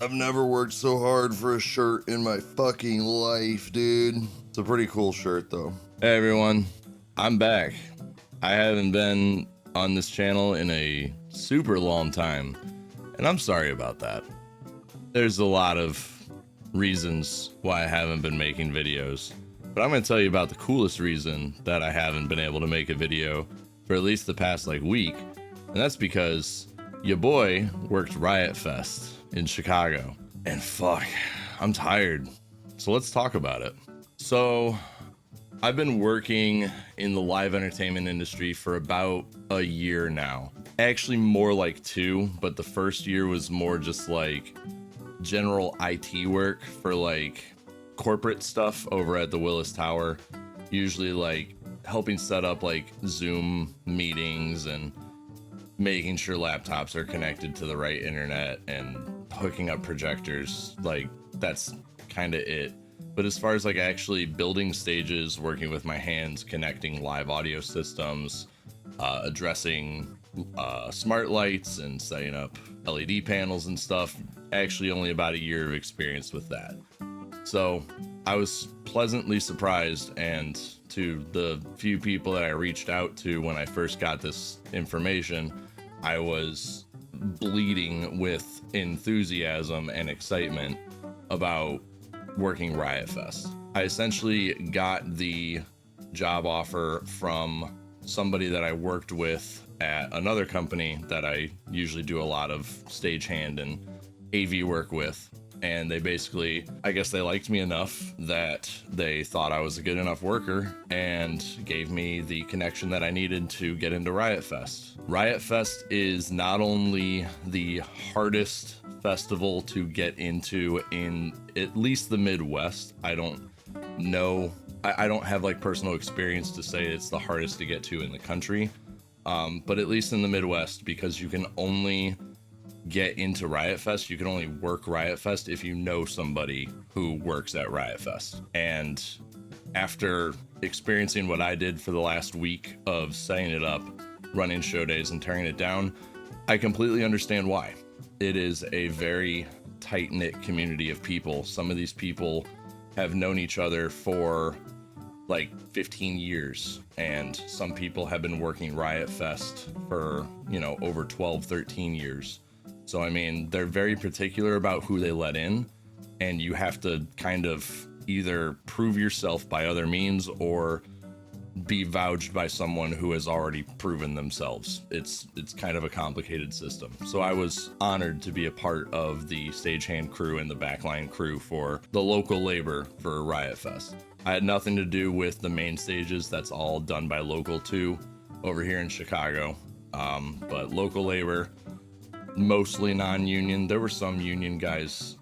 I've never worked so hard for a shirt in my fucking life, dude. It's a pretty cool shirt, though. Hey, everyone. I'm back. I haven't been on this channel in a super long time, and I'm sorry about that. There's a lot of reasons why I haven't been making videos, but I'm going to tell you about the coolest reason that I haven't been able to make a video for at least the past week, and that's because your boy worked Riot Fest in Chicago, and fuck, I'm tired. So let's talk about it. So I've been working in the live entertainment industry for about a year now. Actually more like 2, but the first year was more just like general IT work for like corporate stuff over at the Willis Tower. Usually like helping set up like Zoom meetings and making sure laptops are connected to the right internet and hooking up projectors. Like that's kind of it. But as far as like actually building stages, working with my hands, connecting live audio systems, addressing smart lights and setting up LED panels and stuff, actually only about a year of experience with that. So I was pleasantly surprised, and to the few people that I reached out to when I first got this information, I was bleeding with enthusiasm and excitement about working Riot Fest. I essentially got the job offer from somebody that I worked with at another company that I usually do a lot of stagehand and AV work with. And they basically, I guess they liked me enough that they thought I was a good enough worker and gave me the connection that I needed to get into Riot Fest. Riot Fest is not only the hardest festival to get into in at least the Midwest. I don't know. I don't have like personal experience to say it's the hardest to get to in the country. But at least in the Midwest, because you can only get into Riot Fest, you can only work Riot Fest if you know somebody who works at Riot Fest. And after experiencing what I did for the last week of setting it up, running show days and tearing it down, I completely understand why. It is a very tight-knit community of people. Some of these people have known each other for like 15 years, and some people have been working Riot Fest for, over 12, 13 years. So, I mean, they're very particular about who they let in, and you have to kind of either prove yourself by other means or be vouched by someone who has already proven themselves. It's kind of a complicated system. So I was honored to be a part of the stagehand crew and the backline crew for the local labor for Riot Fest. I had nothing to do with the main stages. That's all done by Local 2 over here in Chicago. But local labor, mostly non-union. There were some union guys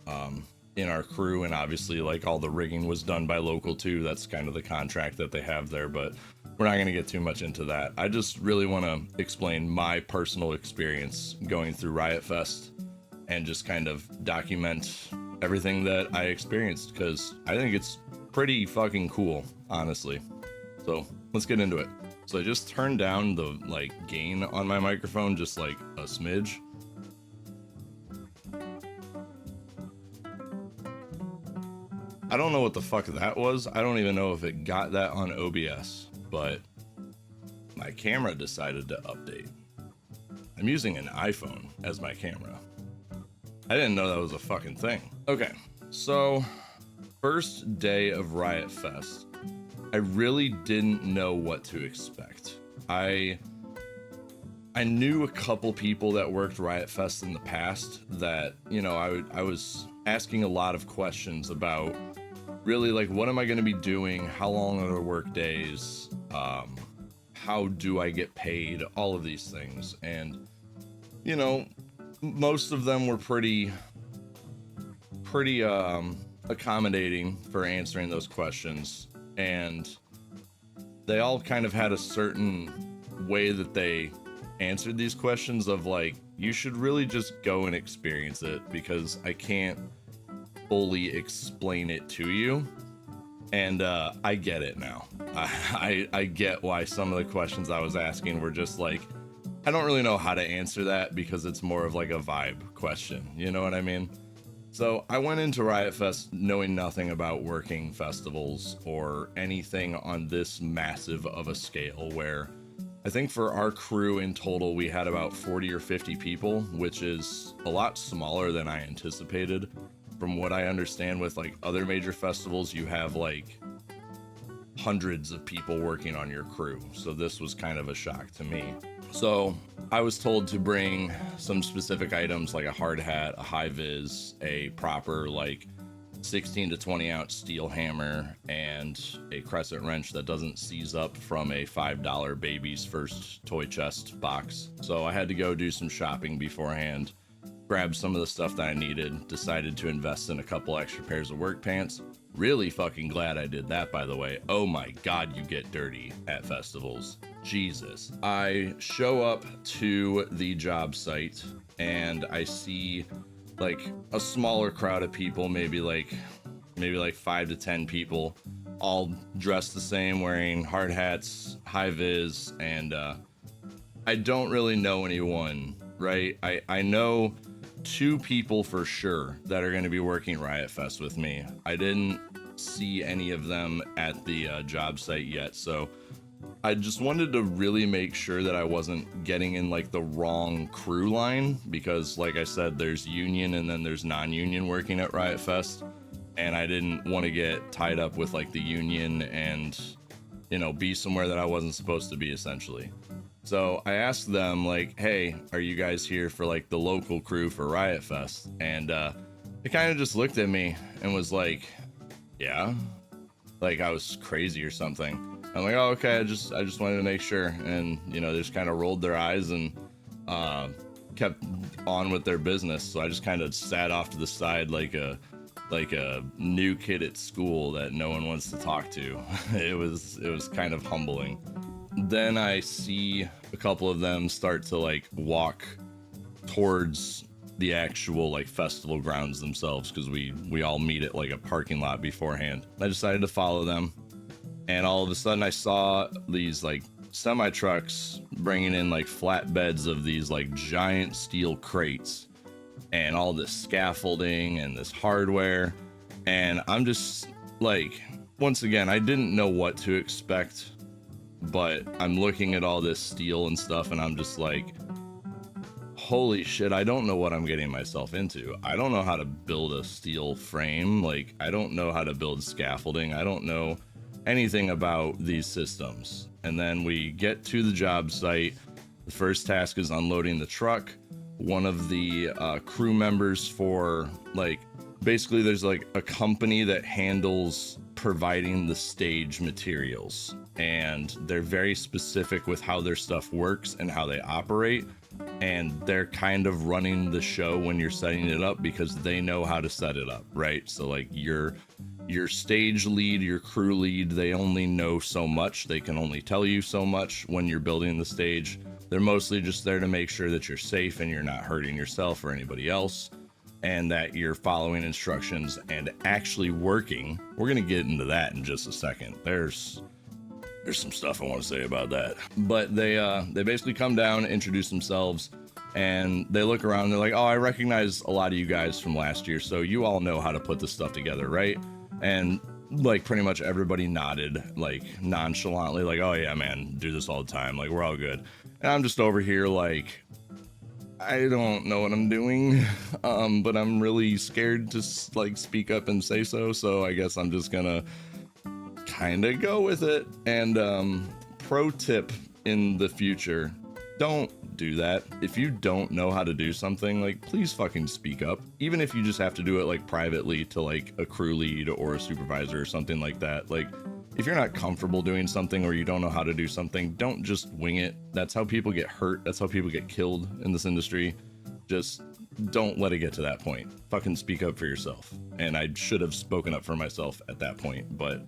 in our crew, and obviously like all the rigging was done by Local 2. That's kind of the contract that they have there, but we're not going to get too much into that. I just really want to explain my personal experience going through Riot Fest and just kind of document everything that I experienced, because I think it's pretty fucking cool, honestly. So let's get into it. So I just turned down the gain on my microphone just like a smidge. I don't know what the fuck that was. I don't even know if it got that on OBS, but my camera decided to update. I'm using an iPhone as my camera. I didn't know that was a fucking thing. Okay, so first day of Riot Fest, I really didn't know what to expect. I knew a couple people that worked Riot Fest in the past that, I was asking a lot of questions about really like, what am I going to be doing? How long are the work days? How do I get paid? All of these things. And, most of them were pretty accommodating for answering those questions. And they all kind of had a certain way that they answered these questions of like, you should really just go and experience it, because I can't fully explain it to you. And I get it now. I get why some of the questions I was asking were just like, I don't really know how to answer that, because it's more of like a vibe question. You know what I mean? So I went into Riot Fest knowing nothing about working festivals or anything on this massive of a scale, where I think for our crew in total, we had about 40 or 50 people, which is a lot smaller than I anticipated. From what I understand, with like other major festivals, you have like hundreds of people working on your crew. So this was kind of a shock to me. So I was told to bring some specific items like a hard hat, a high vis, a proper like 16 to 20 ounce steel hammer, and a crescent wrench that doesn't seize up from a $5 baby's first toy chest box. So I had to go do some shopping beforehand, grab some of the stuff that I needed, decided to invest in a couple extra pairs of work pants. Really fucking glad I did that, by the way. Oh my god, you get dirty at festivals. Jesus. I show up to the job site and I see like a smaller crowd of people, maybe like 5 to 10 people, all dressed the same, wearing hard hats, high vis, and I don't really know anyone, right? I know 2 people for sure that are going to be working Riot Fest with me. I didn't see any of them at the job site yet, so I just wanted to really make sure that I wasn't getting in like the wrong crew line, because like I said, there's union and then there's non-union working at Riot Fest, and I didn't want to get tied up with like the union and, you know, be somewhere that I wasn't supposed to be, essentially. So I asked them like, hey, are you guys here for like the local crew for Riot Fest? And they kind of just looked at me and was like, yeah, like I was crazy or something. I'm like, oh, okay, I just wanted to make sure. And, you know, they just kind of rolled their eyes and kept on with their business. So I just kind of sat off to the side like a new kid at school that no one wants to talk to. It was kind of humbling. Then I see a couple of them start to like walk towards the actual like festival grounds themselves, because we all meet at like a parking lot beforehand. I decided to follow them, and all of a sudden I saw these like semi trucks bringing in like flatbeds of these like giant steel crates and all this scaffolding and this hardware, and I'm just like, once again, I didn't know what to expect, but I'm looking at all this steel and stuff and I'm just like, holy shit, I don't know what I'm getting myself into. I don't know how to build a steel frame. Like, I don't know how to build scaffolding. I don't know anything about these systems. And then we get to the job site. The first task is unloading the truck. One of the crew members for like, basically there's like a company that handles providing the stage materials, and they're very specific with how their stuff works and how they operate, and they're kind of running the show when you're setting it up because they know how to set it up, right? So like your stage lead, your crew lead, they only know so much. They can only tell you so much when you're building the stage. They're mostly just there to make sure that you're safe and you're not hurting yourself or anybody else, and that you're following instructions and actually working. We're gonna get into that in just a second. There's some stuff I want to say about that. But they basically come down, introduce themselves, and they look around and they're like, oh, I recognize a lot of you guys from last year, so you all know how to put this stuff together, right? And like pretty much everybody nodded like nonchalantly, like, oh yeah, man, do this all the time, like we're all good. And I'm just over here like, I don't know what I'm doing, but I'm really scared to like speak up and say so I guess I'm just gonna kind of go with it. And pro tip in the future, don't do that. If you don't know how to do something, like, please fucking speak up. Even if you just have to do it like privately to like a crew lead or a supervisor or something like that. Like, if you're not comfortable doing something or you don't know how to do something, don't just wing it. That's how people get hurt. That's how people get killed in this industry. Just don't let it get to that point. Fucking speak up for yourself. And I should have spoken up for myself at that point, but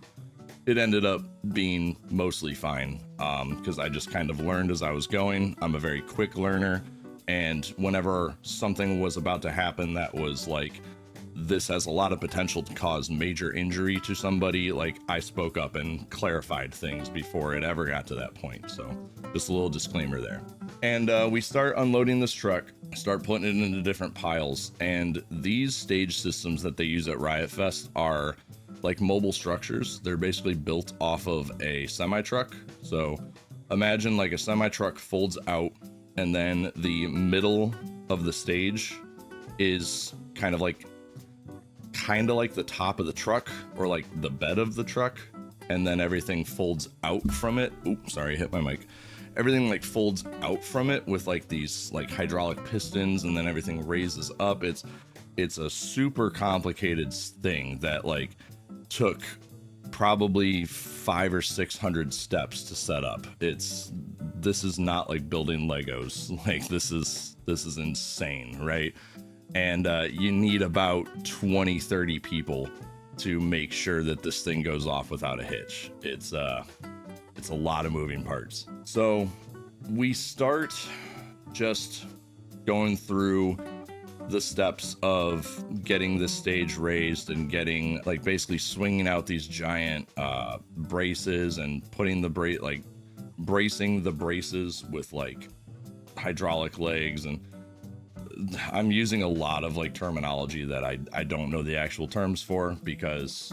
it ended up being mostly fine, because I just kind of learned as I was going. I'm a very quick learner, and whenever something was about to happen that was like, this has a lot of potential to cause major injury to somebody, like, I spoke up and clarified things before it ever got to that point. So just a little disclaimer there. And we start unloading this truck, start putting it into different piles. And these stage systems that they use at Riot Fest are like mobile structures. They're basically built off of a semi-truck. So imagine like a semi-truck folds out, and then the middle of the stage is kind of like the top of the truck, or like the bed of the truck, and then everything folds out from it. Oops, sorry, hit my mic. Everything like folds out from it with like these like hydraulic pistons, and then everything raises up. It's a super complicated thing that like took probably 500 or 600 steps to set up. This is not like building Legos. Like this is insane, right? And you need about 20-30 people to make sure that this thing goes off without a hitch. It's a lot of moving parts. So we start just going through the steps of getting the stage raised and getting like basically swinging out these giant braces and putting bracing the braces with like hydraulic legs. And I'm using a lot of like terminology that I don't know the actual terms for, because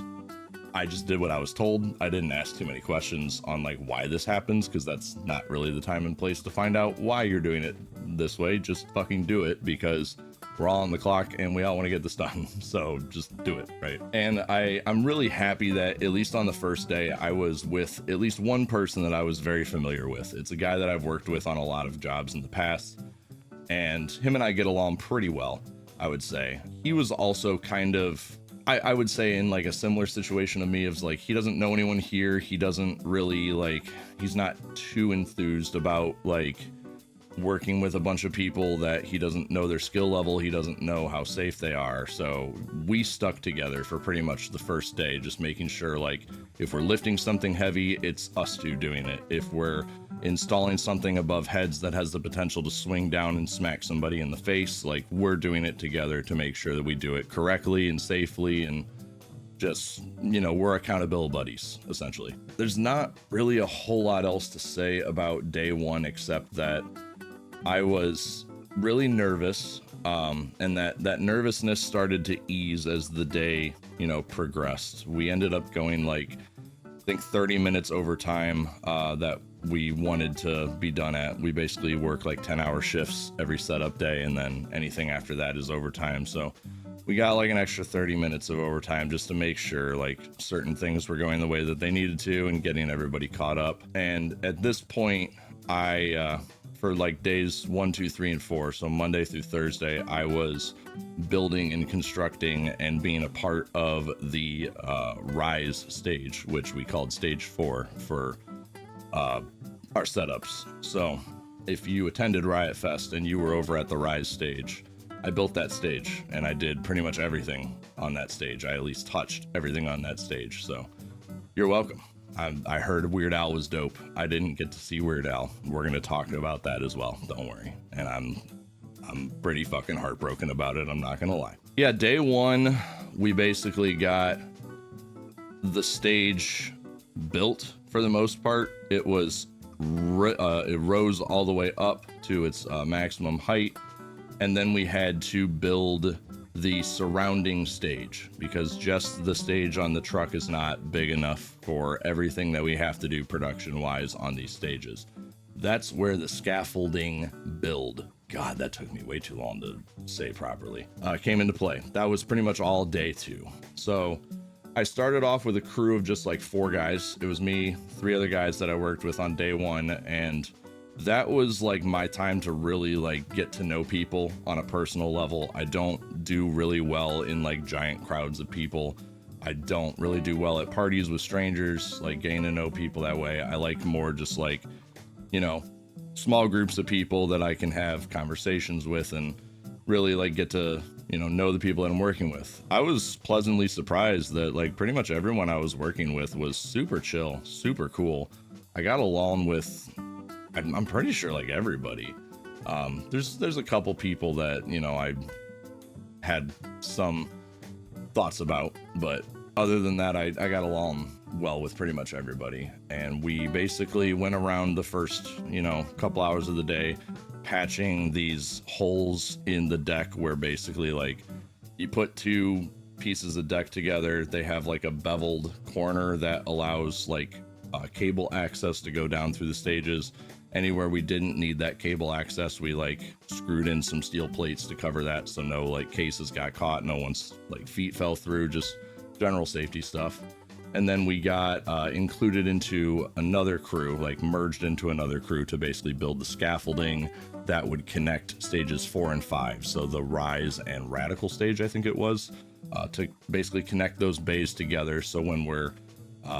I just did what I was told. I didn't ask too many questions on like why this happens, because that's not really the time and place to find out why you're doing it this way. Just fucking do it, because we're all on the clock and we all want to get this done. So just do it, right? And I'm really happy that at least on the first day I was with at least one person that I was very familiar with. It's a guy that I've worked with on a lot of jobs in the past, and him and I get along pretty well, I would say. He was also kind of, I would say, in like a similar situation to me, of like, he doesn't know anyone here. He doesn't really like, he's not too enthused about like working with a bunch of people that he doesn't know their skill level. He doesn't know how safe they are. So we stuck together for pretty much the first day, just making sure like if we're lifting something heavy, it's us two doing it. If we're installing something above heads that has the potential to swing down and smack somebody in the face, like we're doing it together to make sure that we do it correctly and safely, and just, you know, we're accountability buddies, essentially. There's not really a whole lot else to say about day one, except that I was really nervous, and that nervousness started to ease as the day, you know, progressed. We ended up going like, I think 30 minutes overtime that we wanted to be done at. We basically work like 10-hour shifts every setup day, and then anything after that is overtime. So we got like an extra 30 minutes of overtime just to make sure like certain things were going the way that they needed to and getting everybody caught up. And at this point, I for like days 1, 2, 3, and 4, so Monday through Thursday, I was building and constructing and being a part of the Rise stage, which we called stage 4 for our setups. So if you attended Riot Fest and you were over at the Rise stage, I built that stage and I did pretty much everything on that stage. I at least touched everything on that stage. So you're welcome. I heard Weird Al was dope. I didn't get to see Weird Al. We're going to talk about that as well. Don't worry. And I'm pretty fucking heartbroken about it. I'm not going to lie. Yeah. Day one, we basically got the stage built for the most part. It was, it rose all the way up to its maximum height. And then we had to build the surrounding stage, because just the stage on the truck is not big enough for everything that we have to do production wise on these stages. That's where the scaffolding build, God, that took me way too long to say properly, came into play. That was pretty much all day 2. So I started off with a crew of just like 4 guys. It was me, 3 other guys that I worked with on day 1, and that was like my time to really like get to know people on a personal level. I don't do really well in like giant crowds of people. I don't really do well at parties with strangers, like getting to know people that way. I like more just like, you know, small groups of people that I can have conversations with and really like get to, you know the people that I'm working with. I was pleasantly surprised that like pretty much everyone I was working with was super chill, super cool. I got along with, I'm pretty sure like everybody. There's a couple people that, you know, I had some thoughts about, but other than that, I got along well with pretty much everybody. And we basically went around the first, you know, couple hours of the day patching these holes in the deck where basically like you put two pieces of deck together. They have like a beveled corner that allows like cable access to go down through the stages. Anywhere we didn't need that cable access, we like screwed in some steel plates to cover that, so no like cases got caught, no one's like feet fell through, just general safety stuff. And then we got included into another crew, like merged into another crew to basically build the scaffolding that would connect stages 4 and 5. So the Rise and Radical stage, I think it was, to basically connect those bays together. So when we're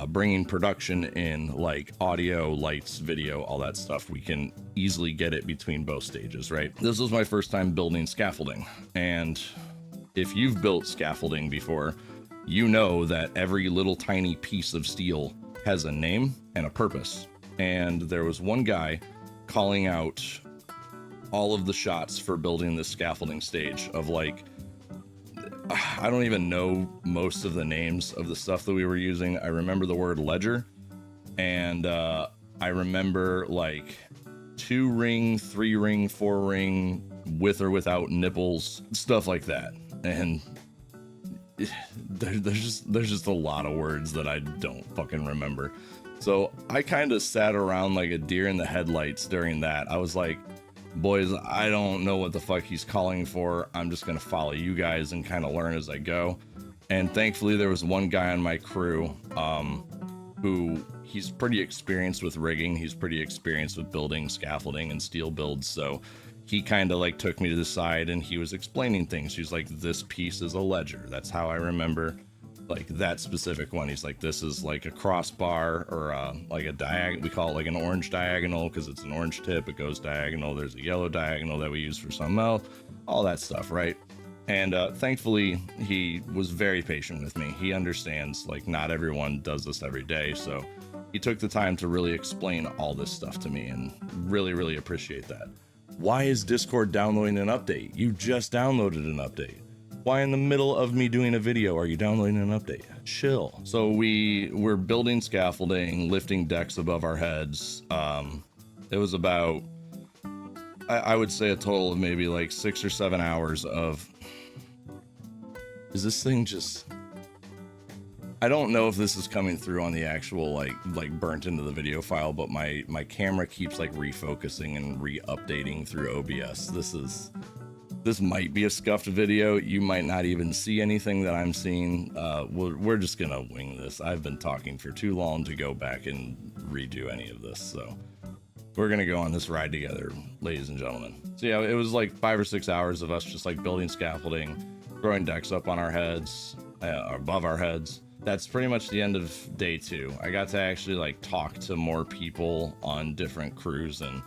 bringing production in, like audio, lights, video, all that stuff, we can easily get it between both stages, right? This was my first time building scaffolding. And if you've built scaffolding before, you know that every little tiny piece of steel has a name and a purpose. And there was one guy calling out all of the shots for building this scaffolding stage of like, I don't even know most of the names of the stuff that we were using. I remember the word ledger, and I remember like 2 ring, 3 ring, 4 ring, with or without nipples, stuff like that. And there's just a lot of words that I don't fucking remember. So I kind of sat around like a deer in the headlights during that. I was like, boys, I don't know what the fuck he's calling for. I'm just gonna follow you guys and kind of learn as I go. And thankfully there was one guy on my crew who he's pretty experienced with rigging. He's pretty experienced with building scaffolding and steel builds. So he kind of like took me to the side and he was explaining things. He's like, this piece is a ledger. That's how I remember like that specific one. He's like, this is like a crossbar or like a diagonal. We call it like an orange diagonal because it's an orange tip. It goes diagonal. There's a yellow diagonal that we use for something else, all that stuff, right? And thankfully, he was very patient with me. He understands like not everyone does this every day. So he took the time to really explain all this stuff to me and really, really appreciate that. Why is Discord downloading an update? You just downloaded an update. Why in the middle of me doing a video are you downloading an update? Chill. So we're building scaffolding, lifting decks above our heads. It was about, I would say a total of maybe like 6 or 7 hours of, is this thing just, I don't know if this is coming through on the actual like burnt into the video file, but my camera keeps like refocusing and re-updating through OBS. This might be a scuffed video. You might not even see anything that I'm seeing. We're just gonna wing this. I've been talking for too long to go back and redo any of this, so we're gonna go on this ride together, ladies and gentlemen. So yeah, it was like 5 or 6 hours of us just like building scaffolding, throwing decks up on our heads, above our heads. That's pretty much the end of day 2. I got to actually like talk to more people on different crews and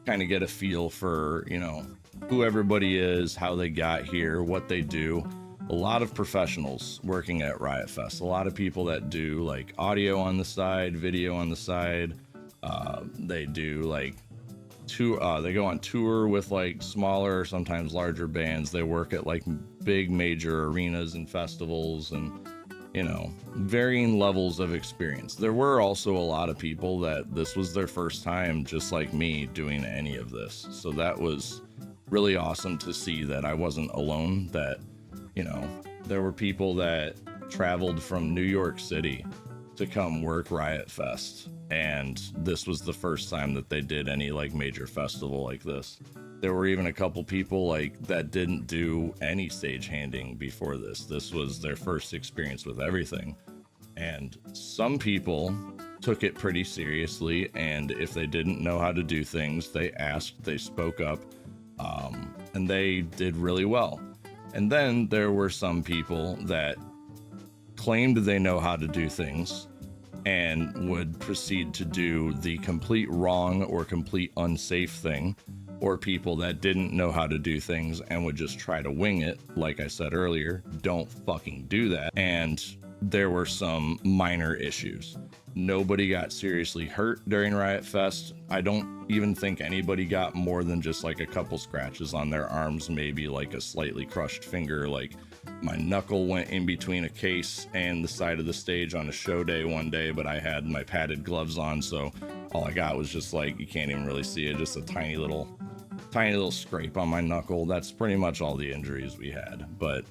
kind of get a feel for, you know, who everybody is, how they got here, what they do. A lot of professionals working at Riot Fest. A lot of people that do like audio on the side, video on the side. They do like they go on tour with like smaller, sometimes larger bands. They work at like big major arenas and festivals and, you know, varying levels of experience. There were also a lot of people that this was their first time, just like me, doing any of this. So that was really awesome to see that I wasn't alone, that, you know, there were people that traveled from New York City to come work Riot Fest, and this was the first time that they did any like major festival like this. There were even a couple people like that didn't do any stagehanding before this. This was their first experience with everything. And some people took it pretty seriously, and if they didn't know how to do things, they asked, they spoke up, and they did really well. And then there were some people that claimed they know how to do things and would proceed to do the complete wrong or complete unsafe thing, or people that didn't know how to do things and would just try to wing it. Like I said earlier, don't fucking do that. And there were some minor issues. Nobody got seriously hurt during Riot Fest. I don't even think anybody got more than just like a couple scratches on their arms, maybe like a slightly crushed finger. Like My knuckle went in between a case and the side of the stage on a show day one day, but I had my padded gloves on, so all I got was just like, you can't even really see it, just a tiny little scrape on my knuckle. That's pretty much all the injuries we had. But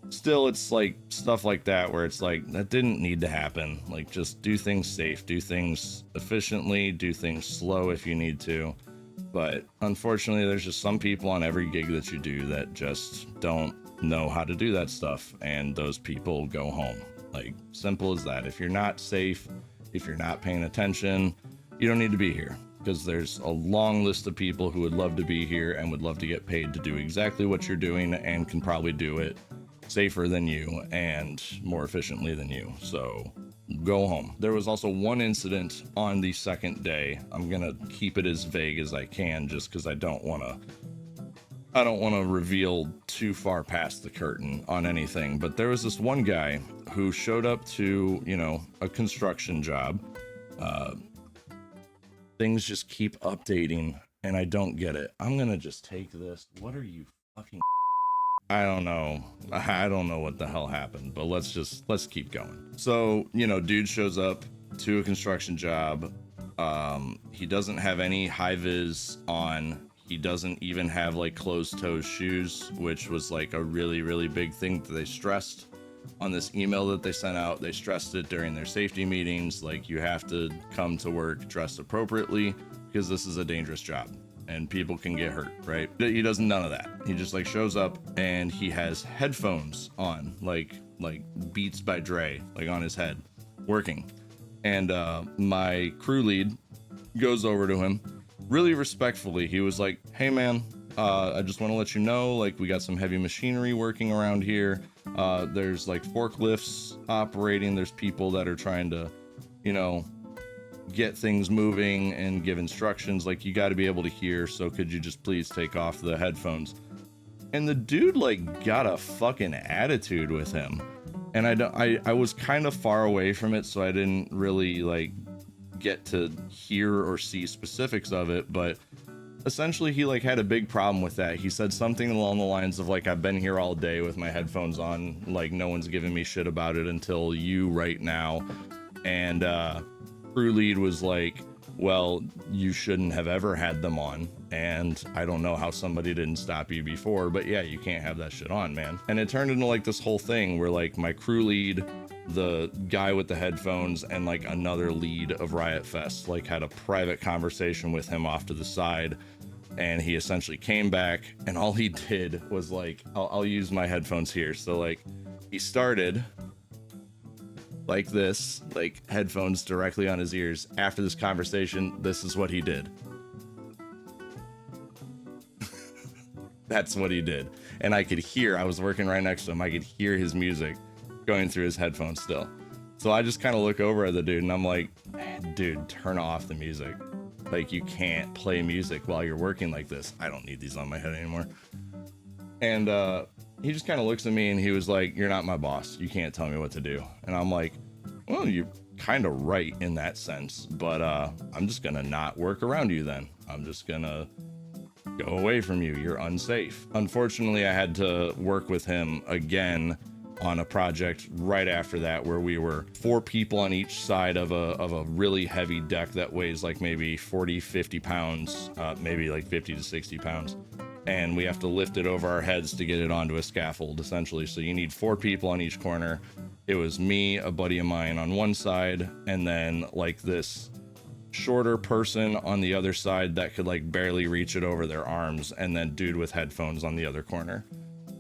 still, it's like stuff like that where it's like, that didn't need to happen. Like, just do things safe, do things efficiently, do things slow if you need to. But unfortunately, there's just some people on every gig that you do that just don't know how to do that stuff, and those people go home. Like, simple as that. If you're not safe, if you're not paying attention, you don't need to be here, because there's a long list of people who would love to be here and would love to get paid to do exactly what you're doing and can probably do it safer than you and more efficiently than you. So go home. There was also one incident on the second day. I'm gonna keep it as vague as I can, just because I don't want to reveal too far past the curtain on anything. But there was this one guy who showed up to, you know, a construction job. Things just keep updating and I don't get it. I'm gonna just take this. What are you fucking... I don't know what the hell happened, but let's keep going. So, you know, dude shows up to a construction job. He doesn't have any high vis on. He doesn't even have like closed toe shoes, which was like a really, really big thing that they stressed on this email that they sent out. They stressed it during their safety meetings. Like, you have to come to work dressed appropriately because this is a dangerous job and people can get hurt, right? He does none of that. He just like shows up and he has headphones on, like Beats by Dre, like on his head, working. And my crew lead goes over to him really respectfully. He was like, "Hey man, I just want to let you know, like, we got some heavy machinery working around here. There's like forklifts operating. There's people that are trying to, you know, get things moving and give instructions. Like, you got to be able to hear. So could you just please take off the headphones?" And the dude like got a fucking attitude with him. And I was kind of far away from it, so I didn't really like get to hear or see specifics of it, but essentially he like had a big problem with that. He said something along the lines of like, "I've been here all day with my headphones on, like no one's giving me shit about it until you right now." And crew lead was like, "Well, you shouldn't have ever had them on, and I don't know how somebody didn't stop you before, but yeah, you can't have that shit on, man." And it turned into like this whole thing where like my crew lead, the guy with the headphones, and like another lead of Riot Fest like had a private conversation with him off to the side. And he essentially came back, and all he did was like, I'll use my headphones here. So like he started like this, like headphones directly on his ears. After this conversation, this is what he did. That's what he did. And I could hear, I was working right next to him, I could hear his music going through his headphones still. So I just kind of look over at the dude and I'm like, "Dude, turn off the music. Like, you can't play music while you're working like this. I don't need these on my head anymore." And he just kind of looks at me and he was like, "You're not my boss. You can't tell me what to do." And I'm like, "Well, you're kind of right in that sense, but I'm just gonna not work around you then. I'm just gonna go away from you. You're unsafe." Unfortunately, I had to work with him again on a project right after that, where we were 4 people on each side of a really heavy deck that weighs like maybe 40-50 pounds, maybe like 50 to 60 pounds, and we have to lift it over our heads to get it onto a scaffold, essentially. So you need 4 people on each corner. It was me, a buddy of mine on one side, and then like this shorter person on the other side that could like barely reach it over their arms, and then dude with headphones on the other corner.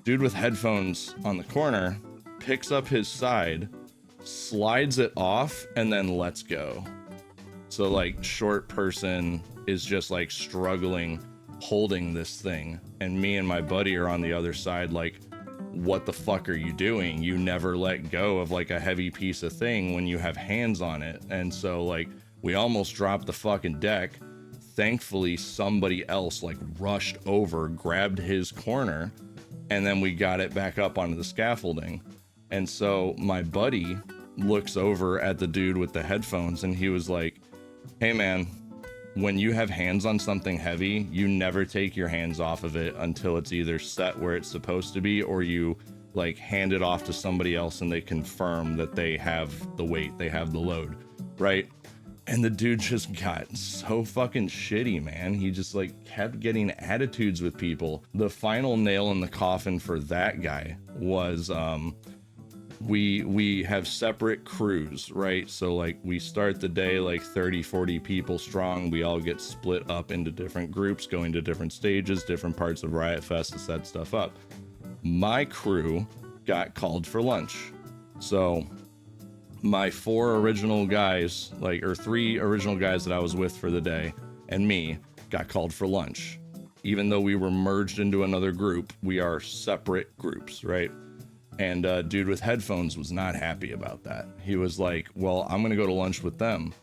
Dude with headphones on the corner picks up his side, slides it off, and then lets go. So like short person is just like struggling holding this thing, and me and my buddy are on the other side like, "What the fuck are you doing? You never let go of like a heavy piece of thing when you have hands on it." And so like we almost dropped the fucking deck. Thankfully somebody else like rushed over, grabbed his corner, and then we got it back up onto the scaffolding. And so my buddy looks over at the dude with the headphones and he was like, "Hey man, when you have hands on something heavy, you never take your hands off of it until it's either set where it's supposed to be or you like hand it off to somebody else and they confirm that they have the weight, they have the load, right? And the dude just got so fucking shitty, man. He just like kept getting attitudes with people. The final nail in the coffin for that guy was we have separate crews, right? So like we start the day like 30-40 people strong. We all get split up into different groups, going to different stages, different parts of Riot Fest to set stuff up. My crew got called for lunch. So my 4 original guys, like, or 3 original guys that I was with for the day and me got called for lunch. Even though we were merged into another group, we are separate groups, right? And dude with headphones was not happy about that. He was like, well, I'm going to go to lunch with them.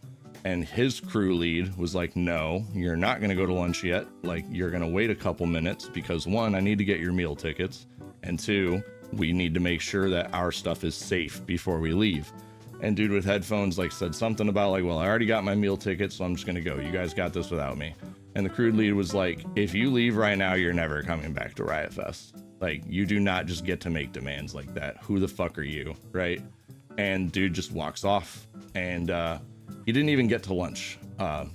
And his crew lead was like, no, you're not going to go to lunch yet. Like, you're going to wait a couple minutes because 1, I need to get your meal tickets. And 2, we need to make sure that our stuff is safe before we leave. And dude with headphones like said something about like, well, I already got my meal ticket, so I'm just going to go. You guys got this without me. And the crew lead was like, if you leave right now, you're never coming back to Riot Fest. Like, you do not just get to make demands like that. Who the fuck are you, right? And dude just walks off, and he didn't even get to lunch.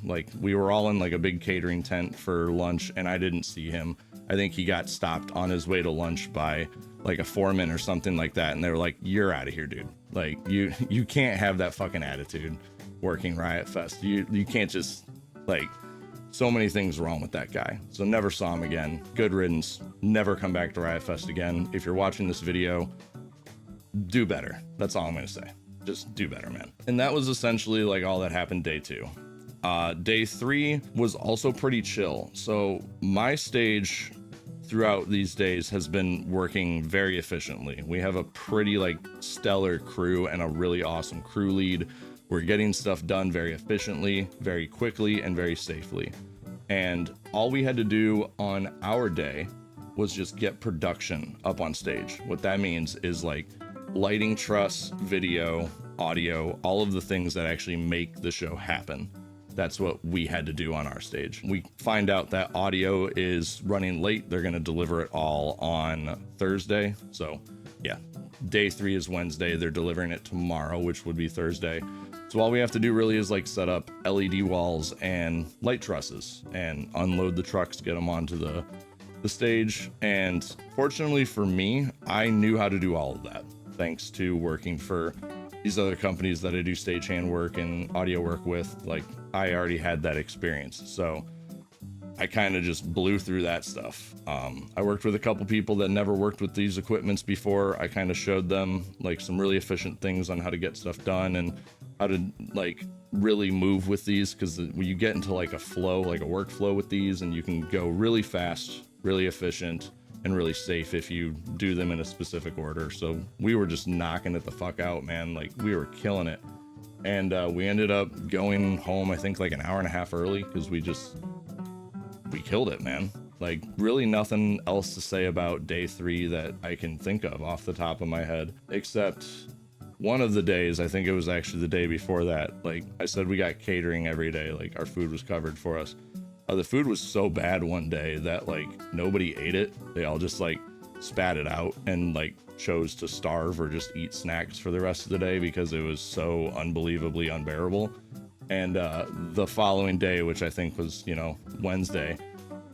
Like, we were all in like a big catering tent for lunch, and I didn't see him. I think he got stopped on his way to lunch by like a foreman or something like that, and they were like, you're out of here, dude. Like, you can't have that fucking attitude working Riot Fest. You can't just, like, so many things wrong with that guy. So never saw him again. Good riddance. Never come back to Riot Fest again. If you're watching this video, do better. That's all I'm gonna say. Just do better, man. And that was essentially like all that happened day 2. Day 3 was also pretty chill. So my stage throughout these days has been working very efficiently. We have a pretty like stellar crew and a really awesome crew lead. We're getting stuff done very efficiently, very quickly, and very safely. And all we had to do on our day was just get production up on stage. What that means is like lighting, truss, video, audio, all of the things that actually make the show happen. That's what we had to do on our stage. We find out that audio is running late. They're going to deliver it all on Thursday. So yeah, day 3 is Wednesday. They're delivering it tomorrow, which would be Thursday. So all we have to do really is like set up LED walls and light trusses and unload the trucks, get them onto the stage. And fortunately for me, I knew how to do all of that thanks to working for these other companies that I do stagehand work and audio work with. Like, I already had that experience. So I kind of just blew through that stuff. I worked with a couple people that never worked with these equipments before. I kind of showed them like some really efficient things on how to get stuff done and how to like really move with these, because when you get into like a flow, like a workflow with these, and you can go really fast, really efficient, and really safe if you do them in a specific order. So we were just knocking it the fuck out, man. Like, we were killing it. And we ended up going home, I think like an hour and a half early, because we killed it, man. Like, really nothing else to say about day 3 that I can think of off the top of my head, except one of the days, I think it was actually the day before that, like I said, we got catering every day. Like, our food was covered for us. The food was so bad one day that like nobody ate it. They all just like spat it out and like chose to starve or just eat snacks for the rest of the day because it was so unbelievably unbearable. And the following day, which I think was, you know, Wednesday,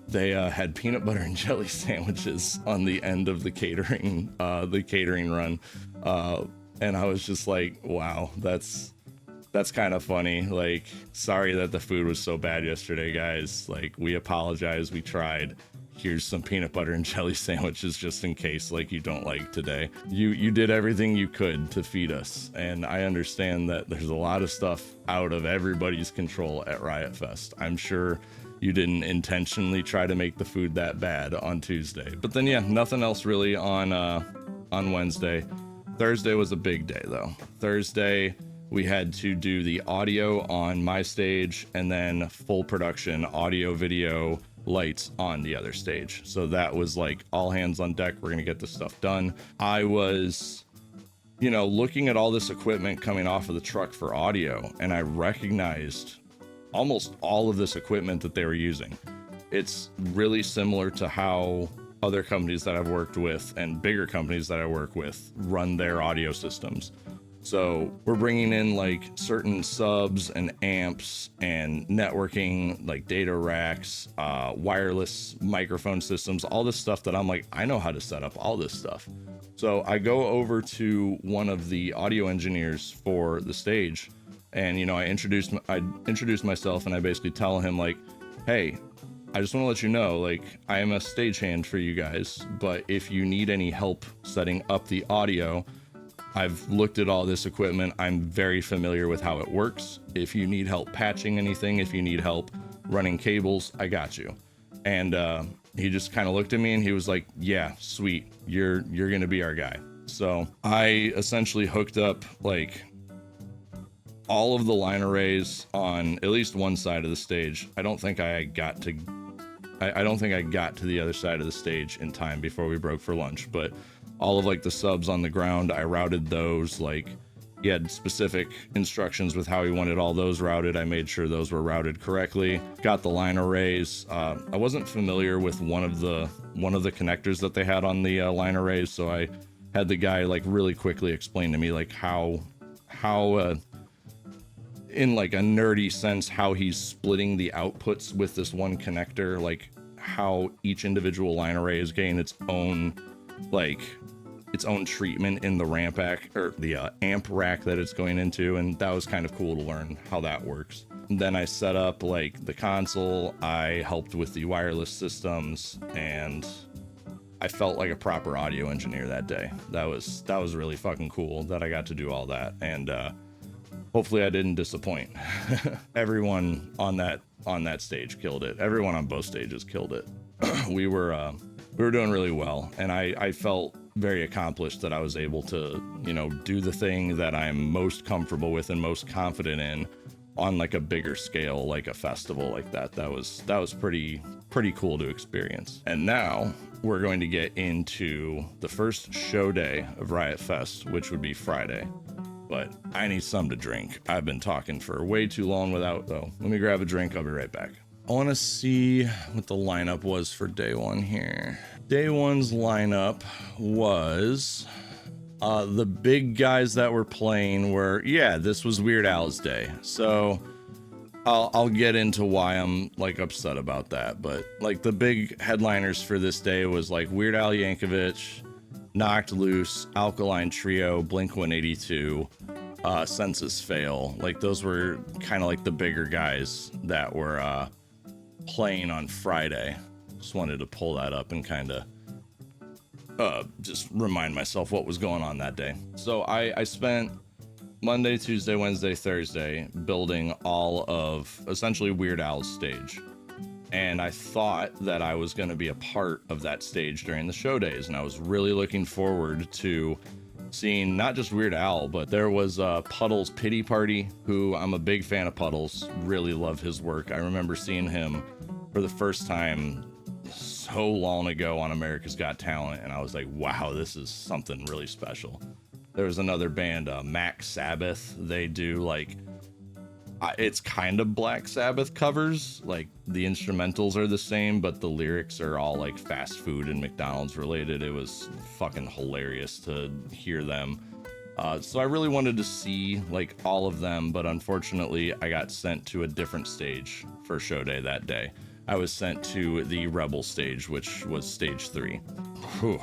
they had peanut butter and jelly sandwiches on the end of the catering run. And I was just like, wow, that's kind of funny. Like, sorry that the food was so bad yesterday, guys. Like, we apologize. We tried. Here's some peanut butter and jelly sandwiches just in case, like, you don't like today. You did everything you could to feed us. And I understand that there's a lot of stuff out of everybody's control at Riot Fest. I'm sure you didn't intentionally try to make the food that bad on Tuesday. But then, yeah, nothing else really on Wednesday. Thursday was a big day, though. Thursday, we had to do the audio on my stage and then full production audio, video, lights on the other stage. So that was like all hands on deck. We're going to get this stuff done. I was, you know, looking at all this equipment coming off of the truck for audio, and I recognized almost all of this equipment that they were using. It's really similar to how other companies that I've worked with and bigger companies that I work with run their audio systems. So we're bringing in like certain subs and amps and networking, like data racks, wireless microphone systems, all this stuff that I'm like, I know how to set up all this stuff. So I go over to one of the audio engineers for the stage, and, you know, I introduced myself, and I basically tell him like, hey, I just want to let you know, like, I am a stagehand for you guys, but if you need any help setting up the audio, I've looked at all this equipment. I'm very familiar with how it works. If you need help patching anything, if you need help running cables, I got you. And he just kind of looked at me and he was like, yeah, sweet. You're going to be our guy. So I essentially hooked up like all of the line arrays on at least one side of the stage. I don't think I got to the other side of the stage in time before we broke for lunch, but all of like the subs on the ground, I routed those. Like, he had specific instructions with how he wanted all those routed. I made sure those were routed correctly. Got the line arrays. I wasn't familiar with one of the connectors that they had on the line arrays, so I had the guy like really quickly explain to me like how in like a nerdy sense how he's splitting the outputs with this one connector, like how each individual line array is getting its own treatment in the ramp rack, or the amp rack that it's going into, and that was kind of cool to learn how that works. And then I set up like the console, I helped with the wireless systems, and I felt like a proper audio engineer that day. That was really fucking cool that I got to do all that, and hopefully I didn't disappoint. Everyone on that stage killed it. Everyone on both stages killed it. We were doing really well, and I felt very accomplished that I was able to, you know, do the thing that I'm most comfortable with and most confident in on like a bigger scale, like a festival like that. That was pretty cool to experience. And now we're going to get into the first show day of Riot Fest, which would be Friday. But I need something to drink. I've been talking for way too long without, though. Let me grab a drink. I'll be right back. I want to see what the lineup was for day one here. Day one's lineup was the big guys that were playing were, yeah, this was Weird Al's day. So I'll get into why I'm like upset about that. But like the big headliners for this day was like Weird Al Yankovic, Knocked Loose, Alkaline Trio, Blink-182, Census Fail. Like those were kind of like the bigger guys that were playing on Friday. Just wanted to pull that up and kind of just remind myself what was going on that day. So I spent Monday, Tuesday, Wednesday, Thursday building all of essentially Weird Al's stage. And I thought that I was going to be a part of that stage during the show days. And I was really looking forward to seeing not just Weird Al, but there was Puddle's Pity Party, who I'm a big fan of Puddle's, really love his work. I remember seeing him for the first time so long ago on America's Got Talent, and I was like, wow, this is something really special. There was another band, Mac Sabbath. They do like, it's kind of Black Sabbath covers. Like the instrumentals are the same, but the lyrics are all like fast food and McDonald's related. It was fucking hilarious to hear them. So I really wanted to see like all of them, but unfortunately I got sent to a different stage for show day that day. I was sent to the Rebel stage, which was stage 3. Whew.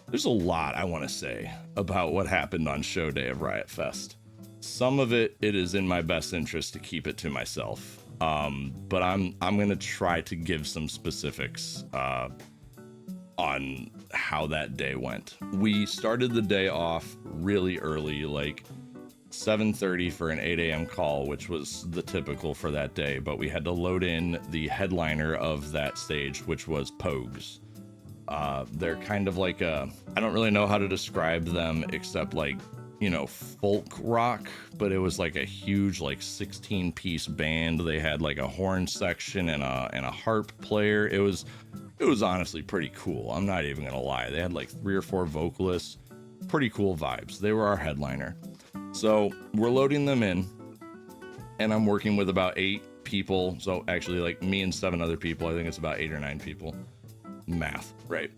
There's a lot I want to say about what happened on show day of Riot Fest. Some of it is in my best interest to keep it to myself. But I'm going to try to give some specifics on how that day went. We started the day off really early, like 7:30 for an 8 a.m. call, which was the typical for that day, but we had to load in the headliner of that stage, which was Pogues. They're kind of like I don't really know how to describe them except like, you know, folk rock, but it was like a huge like 16-piece band. They had like a horn section and a harp player. It was honestly pretty cool. I'm not even gonna lie. They had like 3 or 4 vocalists. Pretty cool vibes. They were our headliner. So we're loading them in, and I'm working with about 8 people. So actually like me and 7 other people. I think it's about 8 or 9 people. math, right?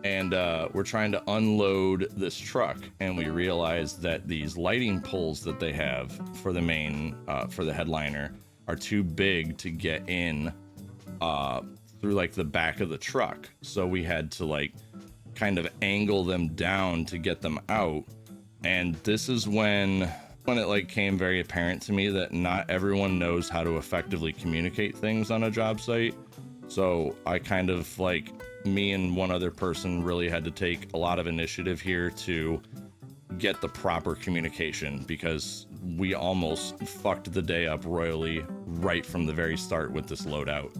And we're trying to unload this truck, and we realize that these lighting poles that they have for the main, for the headliner, are too big to get in through like the back of the truck. So we had to like kind of angle them down to get them out. And this is when it like came very apparent to me that not everyone knows how to effectively communicate things on a job site. So I kind of like, me and one other person really had to take a lot of initiative here to get the proper communication, because we almost fucked the day up royally right from the very start with this loadout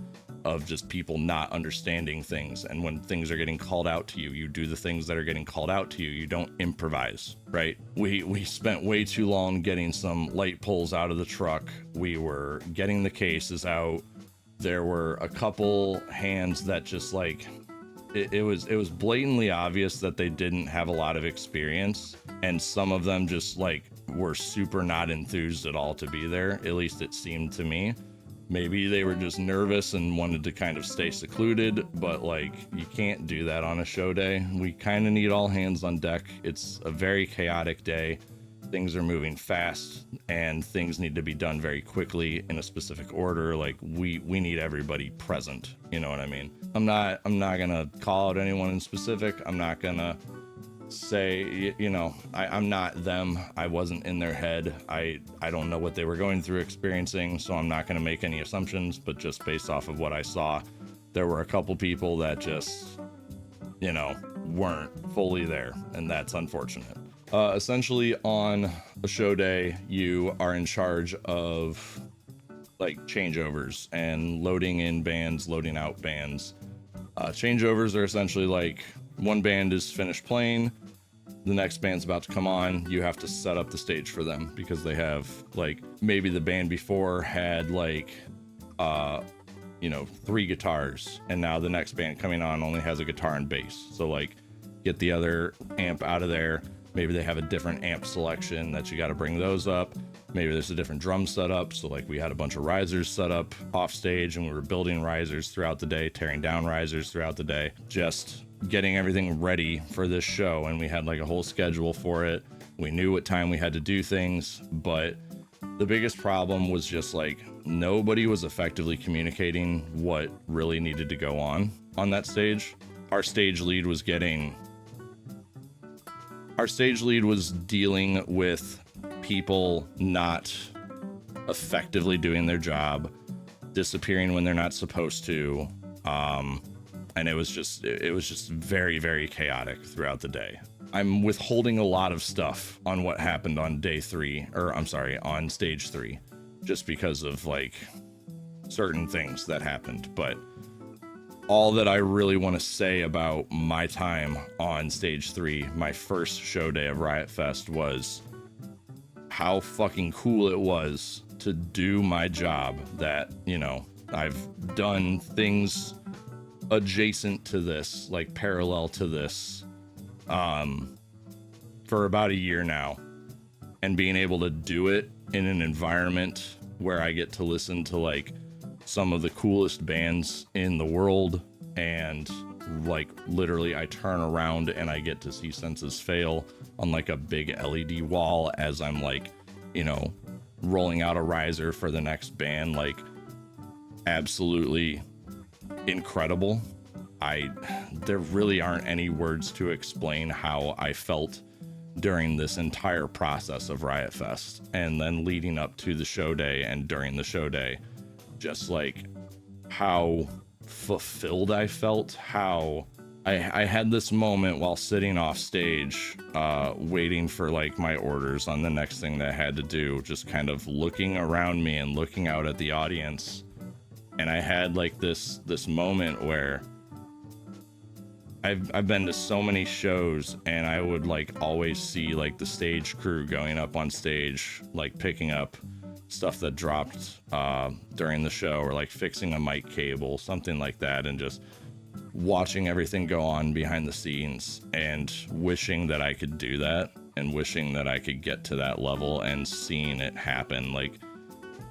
of just people not understanding things. And when things are getting called out to you, you do the things that are getting called out to you. You don't improvise, right? We spent way too long getting some light poles out of the truck. We were getting the cases out. There were a couple hands that just like, it was blatantly obvious that they didn't have a lot of experience, and some of them just like were super not enthused at all to be there. At least it seemed to me. Maybe they were just nervous and wanted to kind of stay secluded, but like, you can't do that on a show day. We kind of need all hands on deck. It's a very chaotic day. Things are moving fast, and things need to be done very quickly in a specific order. Like we need everybody present. You know what I mean? I'm not gonna call out anyone in specific. I'm not gonna say, you know, I'm not them. I wasn't in their head. I don't know what they were going through, experiencing, so I'm not gonna make any assumptions, but just based off of what I saw, there were a couple people that just, you know, weren't fully there, and that's unfortunate. Essentially on a show day, you are in charge of like changeovers and loading in bands, loading out bands. Changeovers are essentially like, one band is finished playing, the next band's about to come on, you have to set up the stage for them, because they have like, maybe the band before had like, you know, 3 guitars, and now the next band coming on only has a guitar and bass. So like, get the other amp out of there. Maybe they have a different amp selection that you got to bring those up. Maybe there's a different drum setup. So like, we had a bunch of risers set up off stage, and we were building risers throughout the day, tearing down risers throughout the day, just getting everything ready for this show. And we had like a whole schedule for it. We knew what time we had to do things, but the biggest problem was just like, nobody was effectively communicating what really needed to go on that stage. Our stage lead was dealing with people not effectively doing their job, disappearing when they're not supposed to, and it was just very, very chaotic throughout the day. I'm withholding a lot of stuff on what happened on on stage 3, just because of like certain things that happened. But all that I really want to say about my time on stage 3, my first show day of Riot Fest, was how fucking cool it was to do my job. That, you know, I've done things adjacent to this, like parallel to this, for about a year now, and being able to do it in an environment where I get to listen to like some of the coolest bands in the world, and like literally I turn around and I get to see Senses Fail on like a big LED wall as I'm like, you know, rolling out a riser for the next band. Like, absolutely incredible. There really aren't any words to explain how I felt during this entire process of Riot Fest, and then leading up to the show day and during the show day, just like how fulfilled I felt. How I had this moment while sitting off stage, waiting for like my orders on the next thing that I had to do, just kind of looking around me and looking out at the audience. And I had like this moment where I've been to so many shows, and I would like always see like the stage crew going up on stage, like picking up stuff that dropped during the show, or like fixing a mic cable, something like that, and just watching everything go on behind the scenes, and wishing that I could do that, and wishing that I could get to that level, and seeing it happen. Like,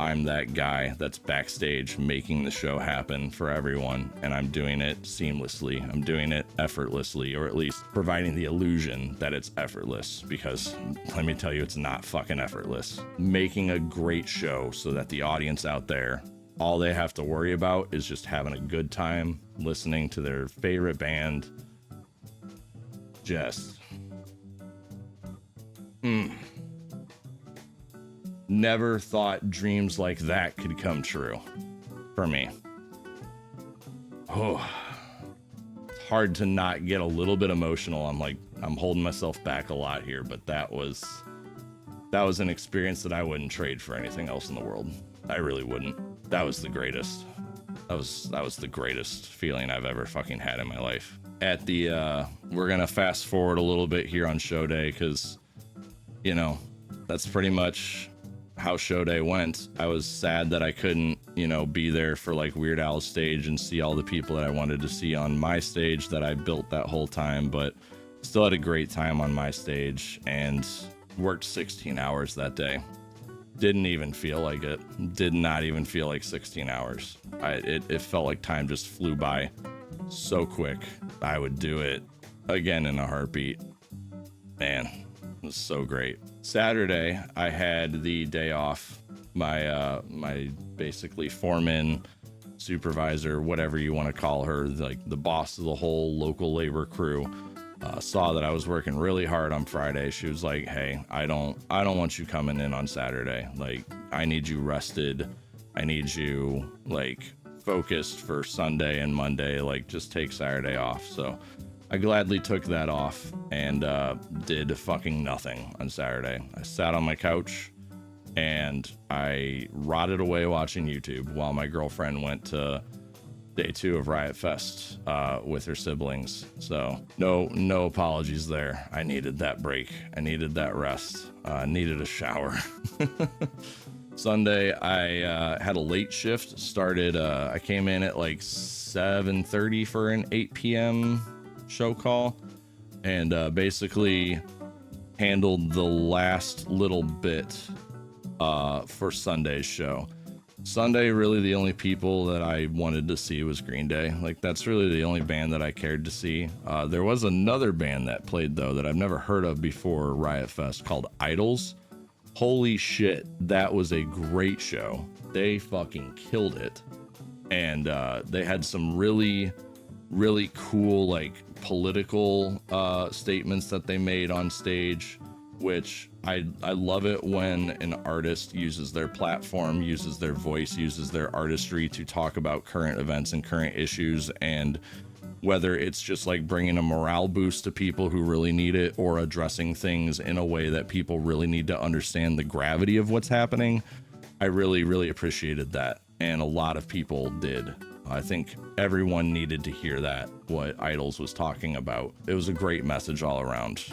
I'm that guy that's backstage making the show happen for everyone, and I'm doing it seamlessly. I'm doing it effortlessly, or at least providing the illusion that it's effortless, because let me tell you, it's not fucking effortless. Making a great show so that the audience out there, all they have to worry about is just having a good time listening to their favorite band. Just never thought dreams like that could come true for me. Oh, it's hard to not get a little bit emotional. I'm holding myself back a lot here, but that was an experience that I wouldn't trade for anything else in the world. I really wouldn't. That was the greatest. That was the greatest feeling I've ever fucking had in my life. At the we're gonna fast forward a little bit here on show day, because you know that's pretty much how show day went. I was sad that I couldn't, be there for like Weird Al's stage and see all the people that I wanted to see on my stage that I built that whole time, but still had a great time on my stage and worked 16 hours that day. Didn't even feel like it. Did not even feel like 16 hours. It felt like time just flew by so quick. I would do it again in a heartbeat. Man, it was so great. Saturday, I had the day off. My basically foreman, supervisor, whatever you want to call her, like the boss of the whole local labor crew, saw that I was working really hard on Friday. She was like, "Hey, I don't want you coming in on Saturday. Like, I need you rested. I need you like focused for Sunday and Monday. Like, just take Saturday off." So I gladly took that off and did fucking nothing on Saturday. I sat on my couch and I rotted away watching YouTube while my girlfriend went to day 2 of Riot Fest with her siblings. So no apologies there. I needed that break. I needed that rest. I needed a shower. Sunday, I had a late shift. Started, I came in at like 7:30 for an 8 p.m. show call, and basically handled the last little bit for Sunday's show. Sunday, really the only people that I wanted to see was Green Day. Like, that's really the only band that I cared to see. There was another band that played, though, that I've never heard of before Riot Fest, called Idols. Holy shit, that was a great show. They fucking killed it. And they had some really cool, like, political statements that they made on stage, which I love it when an artist uses their platform, uses their voice, uses their artistry to talk about current events and current issues, and whether it's just like bringing a morale boost to people who really need it, or addressing things in a way that people really need to understand the gravity of what's happening. I really appreciated that, and a lot of people did. I think everyone needed to hear that, what Idols was talking about. It was a great message all around.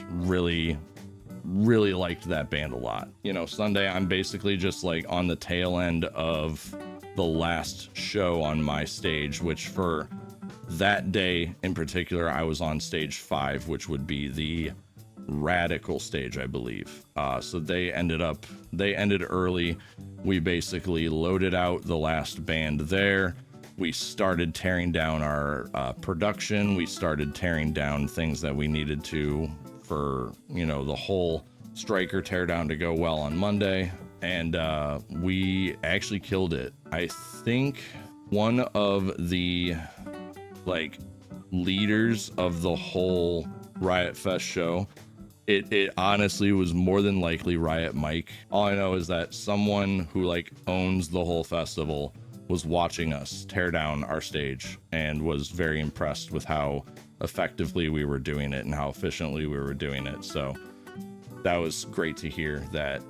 Really liked that band a lot. Sunday, I'm basically just like on the tail end of the last show on my stage, which for that day in particular, I was on stage 5, which would be the Radical stage, I believe. So they ended early. We basically loaded out the last band there. We started tearing down our production. We started tearing down things that we needed to for, the whole Striker teardown to go well on Monday. And we actually killed it. I think one of the leaders of the whole Riot Fest show, it honestly was more than likely Riot Mike. All I know is that someone who owns the whole festival was watching us tear down our stage and was very impressed with how effectively we were doing it and how efficiently we were doing it. So that was great to hear that,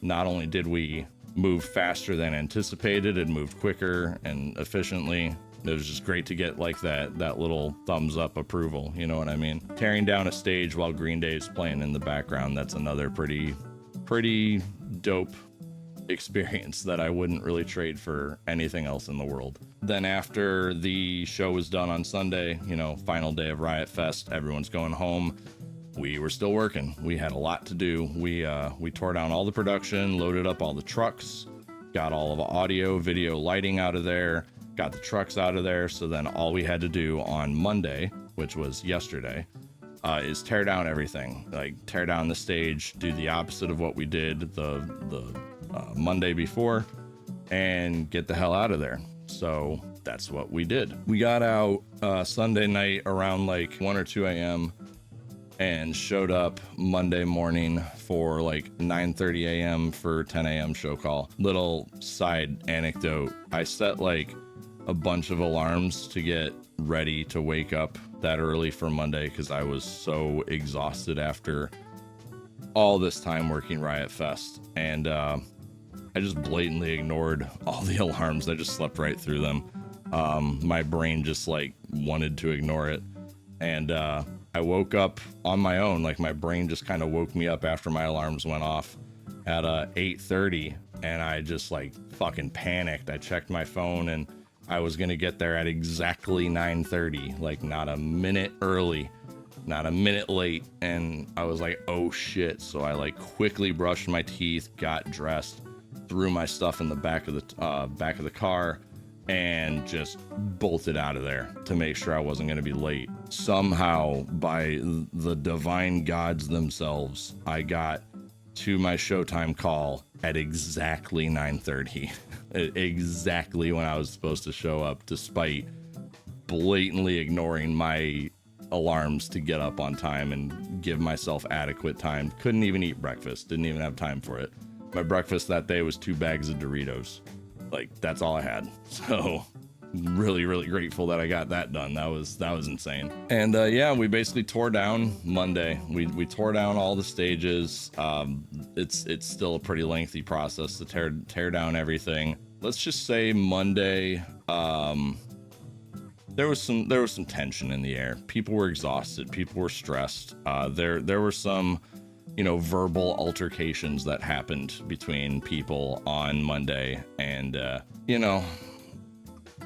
not only did we move faster than anticipated and moved quicker and efficiently, it was just great to get that little thumbs up approval. You know what I mean? Tearing down a stage while Green Day is playing in the background, that's another pretty dope experience that I wouldn't really trade for anything else in the world. Then after the show was done on Sunday, final day of Riot Fest, everyone's going home. We were still working. We had a lot to do. We tore down all the production, loaded up all the trucks, got all of audio, video, lighting out of there, got the trucks out of there. So then all we had to do on Monday, which was yesterday, is tear down everything, like tear down the stage, do the opposite of what we did the Monday before, and get the hell out of there. So that's what we did. We got out Sunday night around like 1 or 2 a.m. and showed up Monday morning for like 9:30 a.m. for 10 a.m. show call. Little side anecdote, I set like a bunch of alarms to get ready to wake up that early for Monday because I was so exhausted after all this time working Riot Fest, and I just blatantly ignored all the alarms. I just slept right through them. My brain just like wanted to ignore it, and I woke up on my own. Like my brain just kind of woke me up after my alarms went off at 8:30, and I just like fucking panicked. I checked my phone and I was gonna get there at exactly 9:30, like not a minute early, not a minute late, and I was like, oh shit. So I like quickly brushed my teeth, got dressed, threw my stuff in the back of the car, and just bolted out of there to make sure I wasn't gonna be late. Somehow, by the divine gods themselves, I got to my showtime call at exactly 9:30, exactly when I was supposed to show up, despite blatantly ignoring my alarms to get up on time and give myself adequate time. Couldn't even eat breakfast, didn't even have time for it. My breakfast that day was 2 bags of Doritos. Like, that's all I had. So really grateful that I got that done. That was insane. And yeah, we basically tore down Monday. We tore down all the stages. It's still a pretty lengthy process to tear down everything. Let's just say Monday, there was some tension in the air. People were exhausted, people were stressed. There were some, you know, verbal altercations that happened between people on Monday, and you know,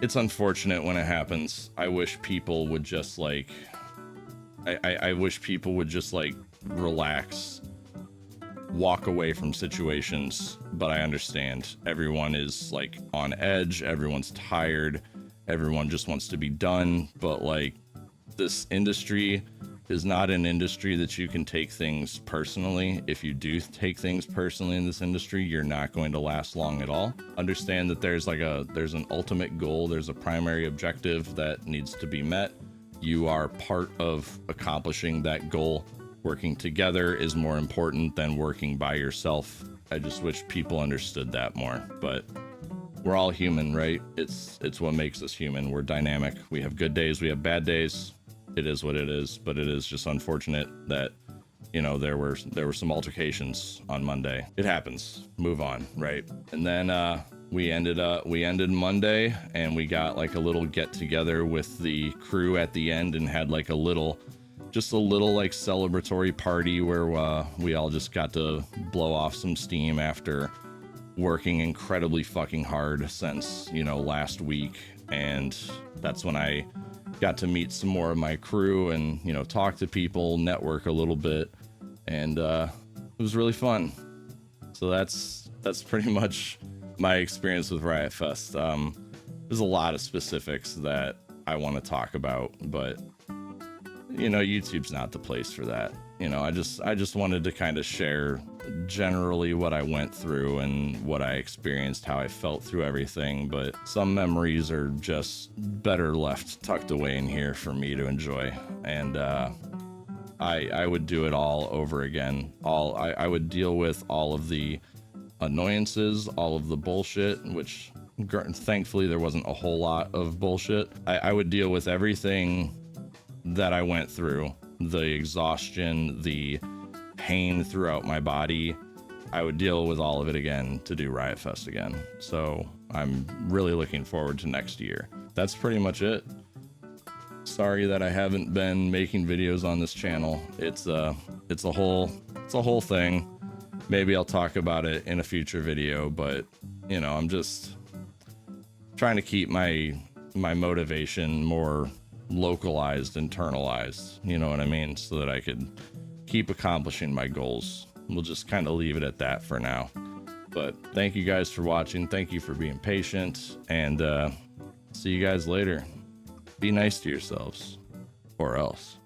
it's unfortunate when it happens. I wish people would just like, I wish people would just like relax, walk away from situations. But I understand everyone is like on edge, everyone's tired, everyone just wants to be done. But like, this industry is not an industry that you can take things personally. If you do take things personally in this industry, you're not going to last long at all. Understand that there's an ultimate goal, there's a primary objective that needs to be met. You are part of accomplishing that goal. Working together is more important than working by yourself. I just wish people understood that more. But we're all human, right? It's what makes us human. We're dynamic. We have good days, we have bad days. It is what it is, but it is just unfortunate that, you know, there were some altercations on Monday. It happens. Move on, right? And then we ended Monday, and we got like a little get together with the crew at the end and had like a little like celebratory party where we all just got to blow off some steam after working incredibly fucking hard since, you know, last week. And that's when I got to meet some more of my crew and, you know, talk to people, network a little bit, and it was really fun. So that's pretty much my experience with Riot Fest. There's a lot of specifics that I want to talk about, but you know, YouTube's not the place for that. You know, I just wanted to kind of share generally what I went through and what I experienced, how I felt through everything. But some memories are just better left tucked away in here for me to enjoy. And I would do it all over again. I would deal with all of the annoyances, all of the bullshit, which thankfully there wasn't a whole lot of bullshit. I would deal with everything that I went through, the exhaustion, the pain throughout my body. I would deal with all of it again to do Riot Fest again. So I'm really looking forward to next year. That's pretty much it. Sorry that I haven't been making videos on this channel. It's a whole thing. Maybe I'll talk about it in a future video, but you know, I'm just trying to keep my motivation more localized, internalized, you know what I mean, so that I could keep accomplishing my goals. We'll just kind of leave it at that for now. But thank you guys for watching. Thank you for being patient, and see you guys later. Be nice to yourselves, or else.